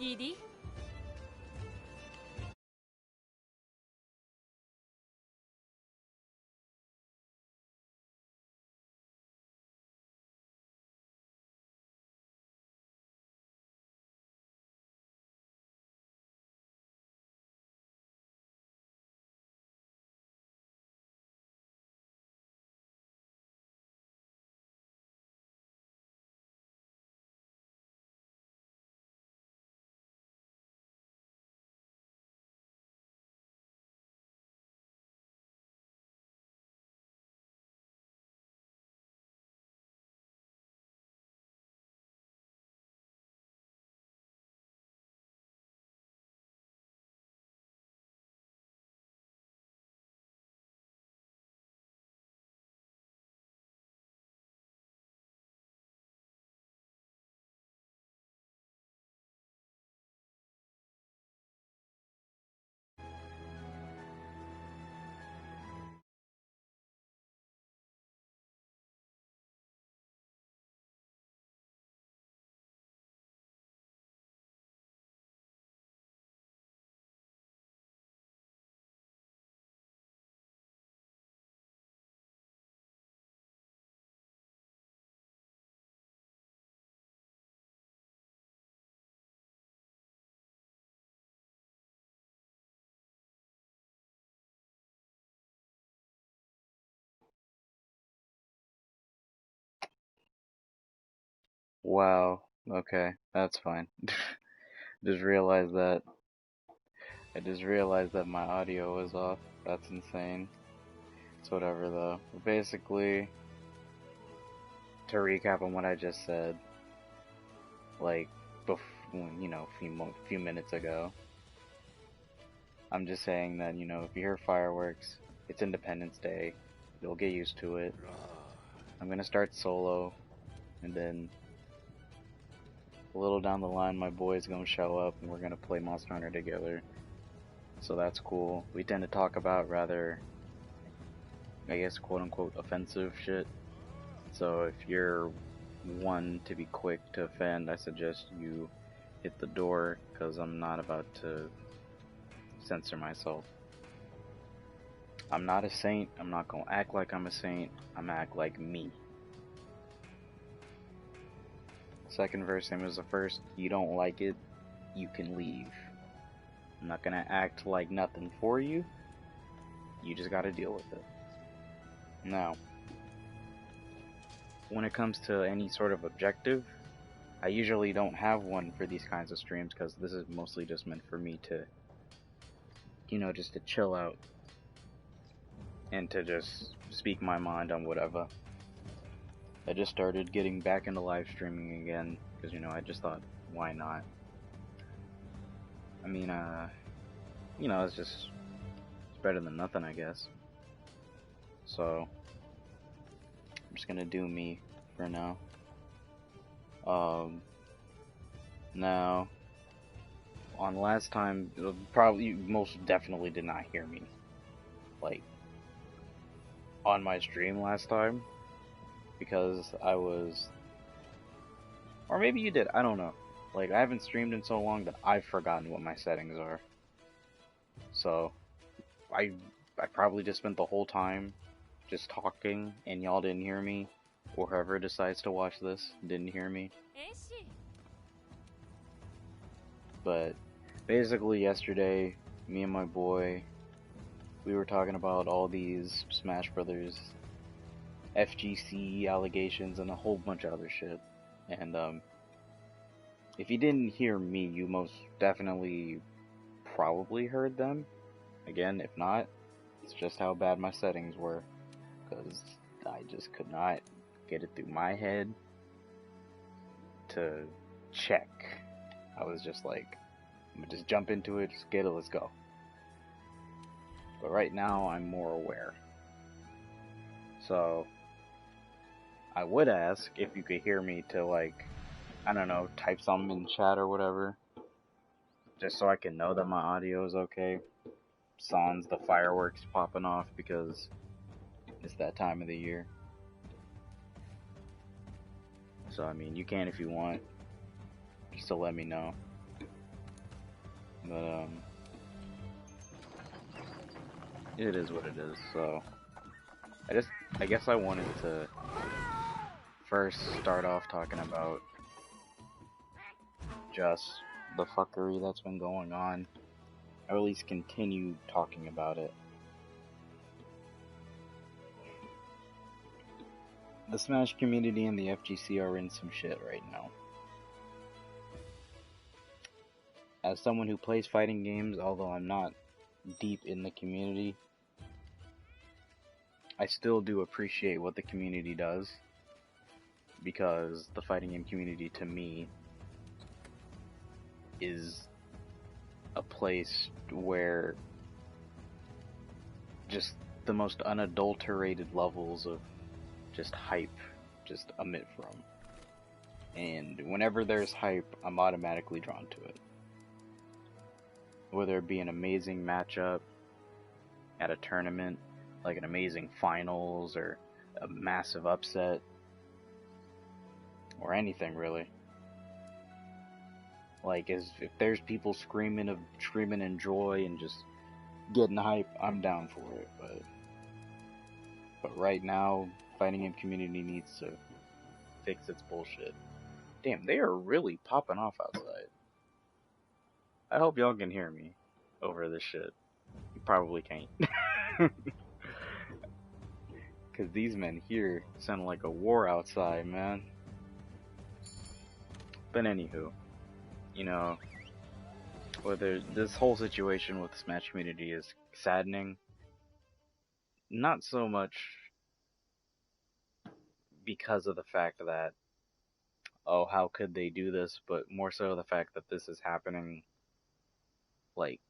Edie? Wow. Okay, that's fine. Just realized that I just realized that my audio was off. That's insane. It's whatever though. Basically, to recap on what I just said, like few minutes ago, I'm just saying that if you hear fireworks, it's Independence Day. You'll get used to it. I'm gonna start solo, and then a little down the line, my boy's gonna show up, and we're gonna play Monster Hunter together. So that's cool. We tend to talk about rather, I guess, quote unquote, offensive shit. So if you're one to be quick to offend, I suggest you hit the door, because I'm not about to censor myself. I'm not a saint. I'm not gonna act like I'm a saint. I'm gonna act like me. Second verse, same as the first. You don't like it, you can leave. I'm not gonna act like nothing for you. You just gotta deal with it. Now, when it comes to any sort of objective, I usually don't have one for these kinds of streams because this is mostly just meant for me to, just to chill out and to just speak my mind on whatever. I just started getting back into live streaming again because, I just thought, why not? I mean, it's better than nothing, I guess. So, I'm just gonna do me for now. Now, on last time, probably you most definitely did not hear me, like, on my stream last time, because I was, or maybe you did, I don't know. Like, I haven't streamed in so long that I've forgotten what my settings are. So, I, I probably just spent the whole time just talking, and y'all didn't hear me, or whoever decides to watch this didn't hear me. But basically yesterday, me and my boy, we were talking about all these Smash Brothers FGC allegations and a whole bunch of other shit. And if you didn't hear me, you most definitely probably heard them. Again, if not, it's just how bad my settings were, because I just could not get it through my head to check. I was just like, I'm gonna just jump into it, just get it, let's go. But right now, I'm more aware. So, I would ask if you could hear me to, like, I don't know, type something in chat or whatever, just so I can know that my audio is okay. Sans the fireworks popping off, because it's that time of the year. So, I mean, you can if you want, just to let me know. But it is what it is. So I guess I wanted to first start off talking about just the fuckery that's been going on, or at least continue talking about it. The Smash community and the FGC are in some shit right now. As someone who plays fighting games, although I'm not deep in the community, I still do appreciate what the community does, because the fighting game community to me is a place where just the most unadulterated levels of just hype just emit from. And whenever there's hype, I'm automatically drawn to it. Whether it be an amazing matchup at a tournament, like an amazing finals, or a massive upset, or anything really. Like, if there's people screaming in joy and just getting hype, I'm down for it. But right now, fighting game community needs to fix its bullshit. Damn, they are really popping off outside. I hope y'all can hear me over this shit. You probably can't. Cause these men here sound like a war outside, man. But anywho, you know, whether this whole situation with the Smash community is saddening, not so much because of the fact that, oh, how could they do this, but more so the fact that this is happening, like,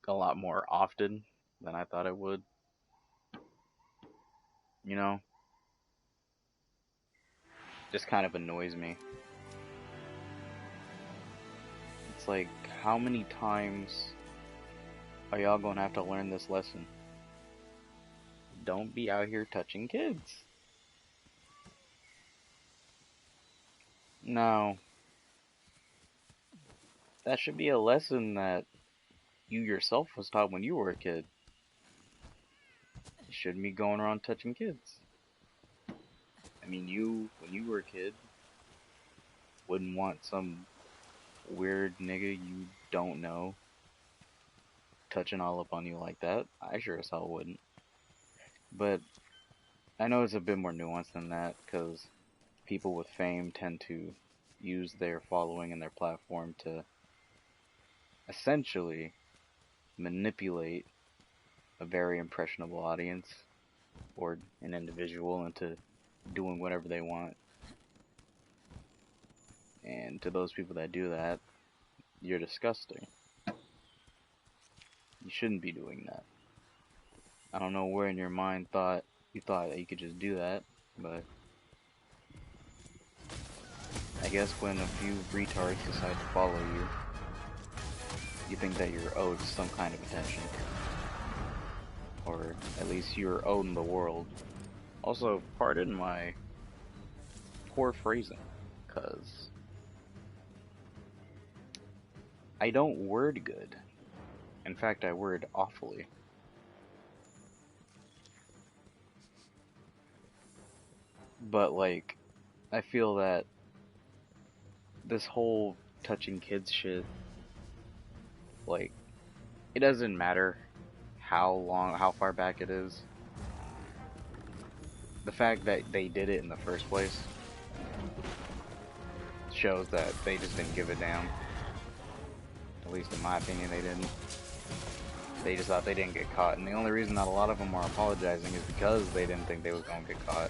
a lot more often than I thought it would. You know? Just kind of annoys me. It's like, how many times are y'all gonna have to learn this lesson? Don't be out here touching kids. No. That should be a lesson that you yourself was taught when you were a kid. You shouldn't be going around touching kids. I mean, when you were a kid, wouldn't want some weird nigga you don't know touching all up on you like that. I sure as hell wouldn't. But I know it's a bit more nuanced than that, because people with fame tend to use their following and their platform to essentially manipulate a very impressionable audience or an individual into doing whatever they want. And to those people that do that, you're disgusting. You shouldn't be doing that. I don't know where in your mind you thought that you could just do that, but I guess when a few retards decide to follow you, you think that you're owed some kind of attention. Or at least you're owed in the world. Also, pardon my poor phrasing, cause I don't word good. In fact, I word awfully. But, like, I feel that this whole touching kids shit, like, it doesn't matter how far back it is. The fact that they did it in the first place shows that they just didn't give a damn. At least in my opinion, they didn't. They just thought they didn't get caught, and the only reason that a lot of them are apologizing is because they didn't think they was gonna get caught.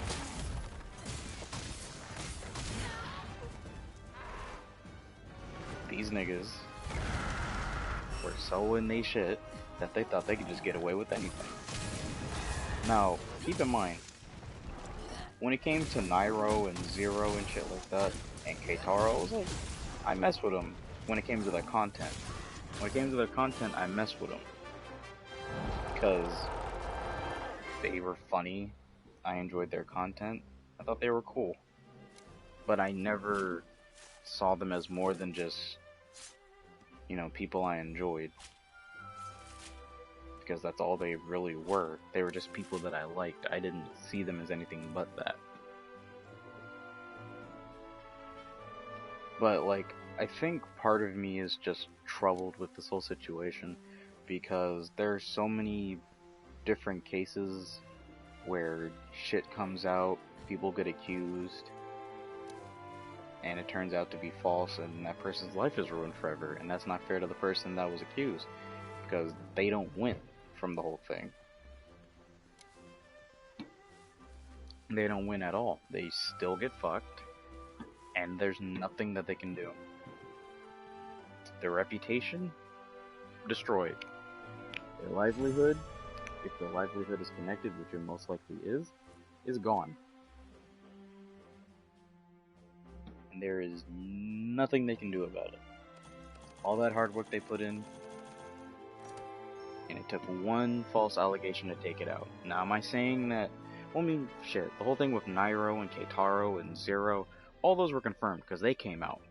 These niggas were so in they shit that they thought they could just get away with anything. Now, keep in mind, when it came to Nairo and Zero and shit like that, and Keitaro, I was like, I mess with them when it came to their content. When it came to their content, I messed with them. Because they were funny, I enjoyed their content, I thought they were cool. But I never saw them as more than just you know, people I enjoyed. Because that's all they really were. They were just people that I liked. I didn't see them as anything but that. But, like, I think part of me is just troubled with this whole situation because there's so many different cases where shit comes out, people get accused, and it turns out to be false, and that person's life is ruined forever, and that's not fair to the person that was accused because they don't win from the whole thing. They don't win at all. They still get fucked, and there's nothing that they can do. Their reputation, destroyed. Their livelihood, if their livelihood is connected, which it most likely is gone. And there is nothing they can do about it. All that hard work they put in, and it took one false allegation to take it out. Now, am I saying that... Well, I mean, shit, the whole thing with Nairo and Keitaro and Zero, all those were confirmed, because they came out.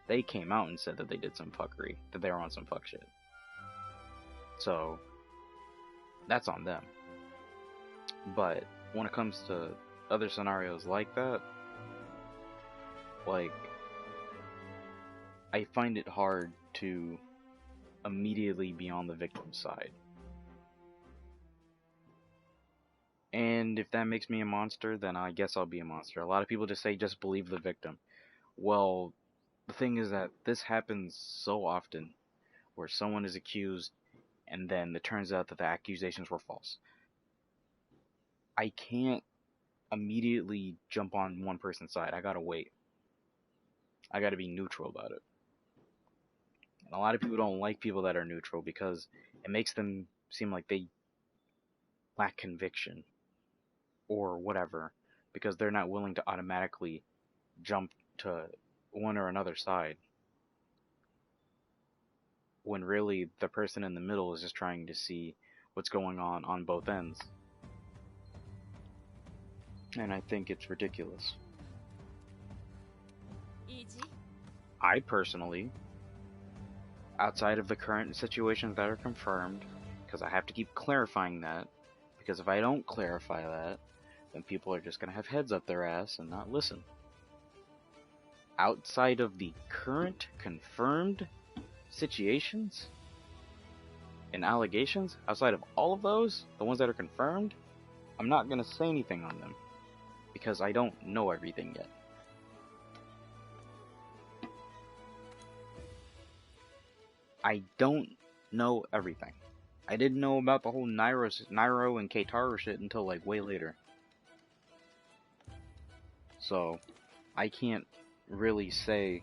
They came out and said that they did some fuckery, that they were on some fuck shit. So, that's on them. But, when it comes to other scenarios like that, like, I find it hard to immediately be on the victim's side. And if that makes me a monster, then I guess I'll be a monster. A lot of people just say, just believe the victim. Well, the thing is that this happens so often, where someone is accused, and then it turns out that the accusations were false. I can't immediately jump on one person's side. I gotta wait. I gotta be neutral about it. And a lot of people don't like people that are neutral because it makes them seem like they lack conviction or whatever, because they're not willing to automatically jump to one or another side, when really the person in the middle is just trying to see what's going on both ends. And I think it's ridiculous. I personally, outside of the current situations that are confirmed, because I have to keep clarifying that, because if I don't clarify that, then people are just going to have heads up their ass and not listen. Outside of the current confirmed situations and allegations, outside of all of those, the ones that are confirmed, I'm not going to say anything on them, because I don't know everything yet. I don't know everything. I didn't know about the whole Nairo and Keitaro shit until like way later. So, I can't really say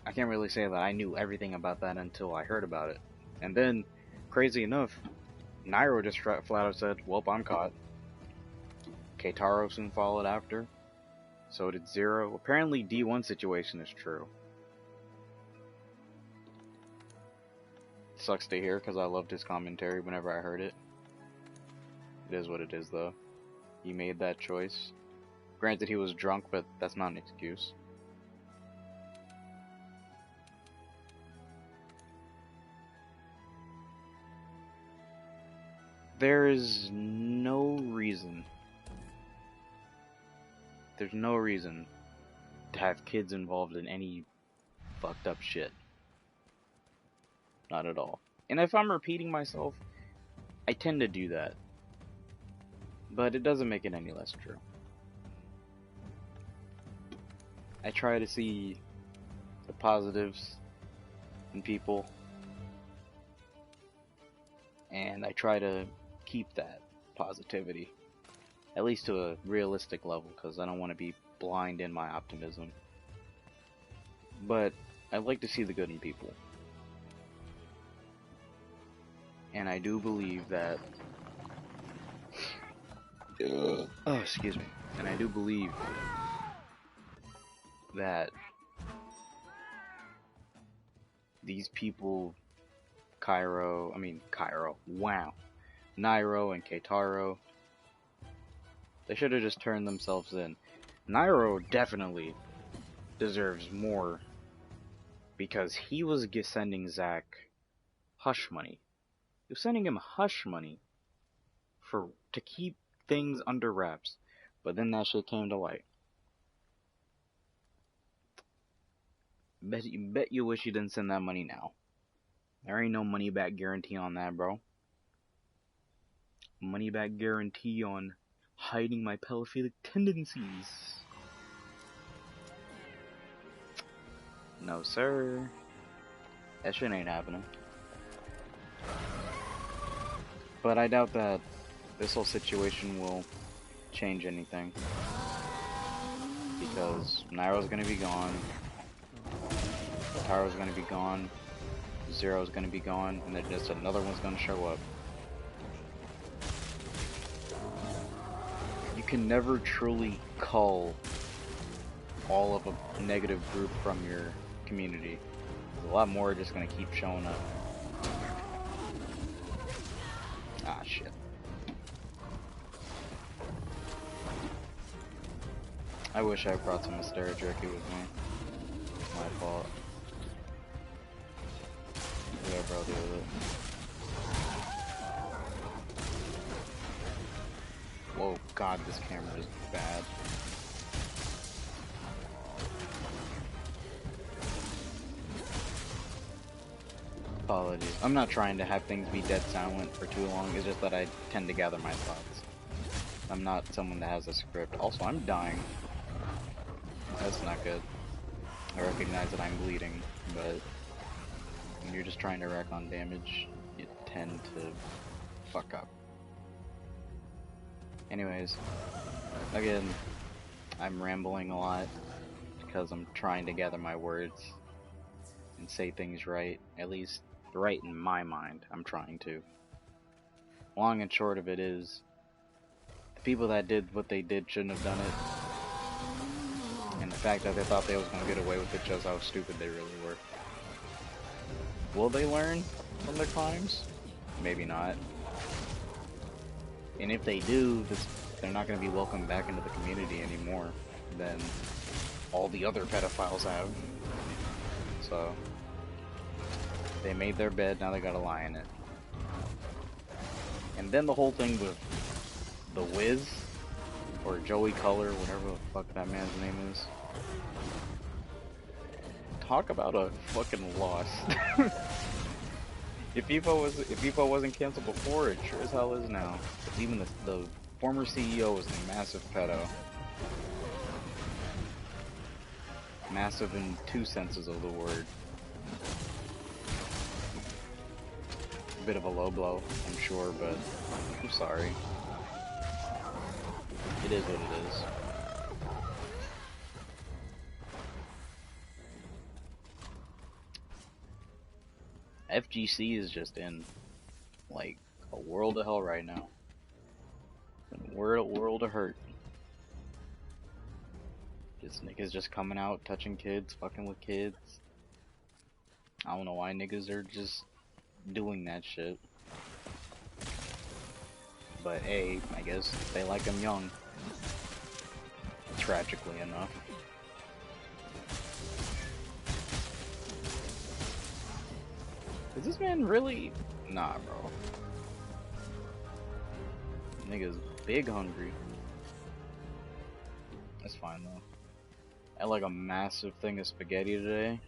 that I knew everything about that until I heard about it. And then, crazy enough, Nairo just flat out said, "Well, I'm caught." Keitaro soon followed after. So did Zero. Apparently, D1 situation is true. Sucks to hear because I loved his commentary whenever I heard it. It is what it is, though. He made that choice. Granted, he was drunk, but that's not an excuse. There is no reason. There's no reason to have kids involved in any fucked up shit. Not at all. And if I'm repeating myself, I tend to do that. But it doesn't make it any less true. I try to see the positives in people, and I try to keep that positivity, at least to a realistic level, because I don't want to be blind in my optimism. But I like to see the good in people. And I do believe that... oh, excuse me. And I do believe that these people, Nairo and Keitaro, they should have just turned themselves in. Nairo definitely deserves more because he was sending Zach hush money. He was sending him hush money to keep things under wraps. But then that shit came to light. Bet you wish you didn't send that money now. There ain't no money back guarantee on that, bro. Money back guarantee on hiding my pedophilic tendencies. No, sir. That shit ain't happening. But I doubt that this whole situation will change anything. Because Nairo's gonna be gone. Taro's gonna be gone. Zero's gonna be gone. And then just another one's gonna show up. You can never truly cull all of a negative group from your community. A lot more are just gonna keep showing up. Ah, shit. I wish I brought some Astera jerky with me. It's my fault. Whatever, I'll deal with it. Whoa, god, this camera is bad. Apologies. I'm not trying to have things be dead silent for too long, it's just that I tend to gather my thoughts. I'm not someone that has a script. Also, I'm dying. That's not good. I recognize that I'm bleeding, but when you're just trying to rack on damage, you tend to fuck up. Anyways, again, I'm rambling a lot because I'm trying to gather my words and say things right, at least right in my mind. I'm trying to. Long and short of it is, the people that did what they did shouldn't have done it, and the fact that they thought they was gonna get away with it shows how stupid they really were. Will they learn from their crimes? Maybe not. And if they do, they're not going to be welcomed back into the community anymore than all the other pedophiles have. So, they made their bed, now they gotta lie in it. And then the whole thing with The Wiz, or Joey Color, whatever the fuck that man's name is. Talk about a fucking loss. If FIFA wasn't canceled before, it sure as hell is now. Even the former CEO was a massive pedo. Massive in two senses of the word. A bit of a low blow, I'm sure, but I'm sorry. It is what it is. FGC is just in, like, a world of hell right now. A world of hurt. Just niggas just coming out, touching kids, fucking with kids. I don't know why niggas are just doing that shit. But hey, I guess they like them young. Tragically enough. Is this man really? Nah, bro. Nigga's big hungry. That's fine though. I had like a massive thing of spaghetti today.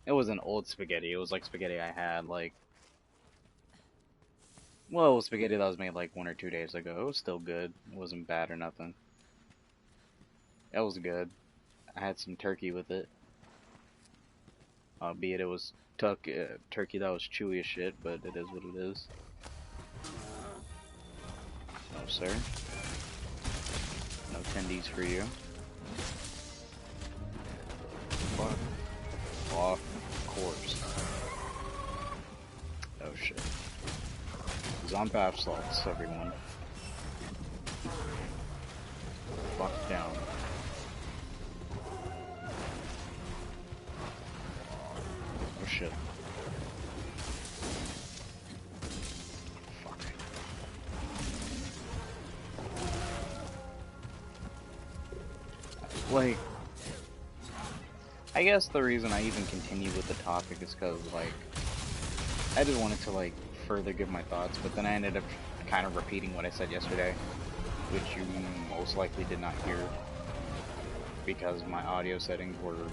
It wasn't old spaghetti, it was like spaghetti I had like... Well, it was spaghetti that was made like 1 or 2 days ago. It was still good. It wasn't bad or nothing. It was good. I had some turkey with it. Albeit it was turkey that was chewy as shit, but it is what it is. No, sir. No tendies for you. Fuck. Off course. Oh shit. He's on bath salts, everyone. Fuck down. Oh shit. Fuck. Like, I guess the reason I even continued with the topic is because, like, I just wanted to, like, further give my thoughts, but then I ended up kind of repeating what I said yesterday, which you most likely did not hear, because my audio settings were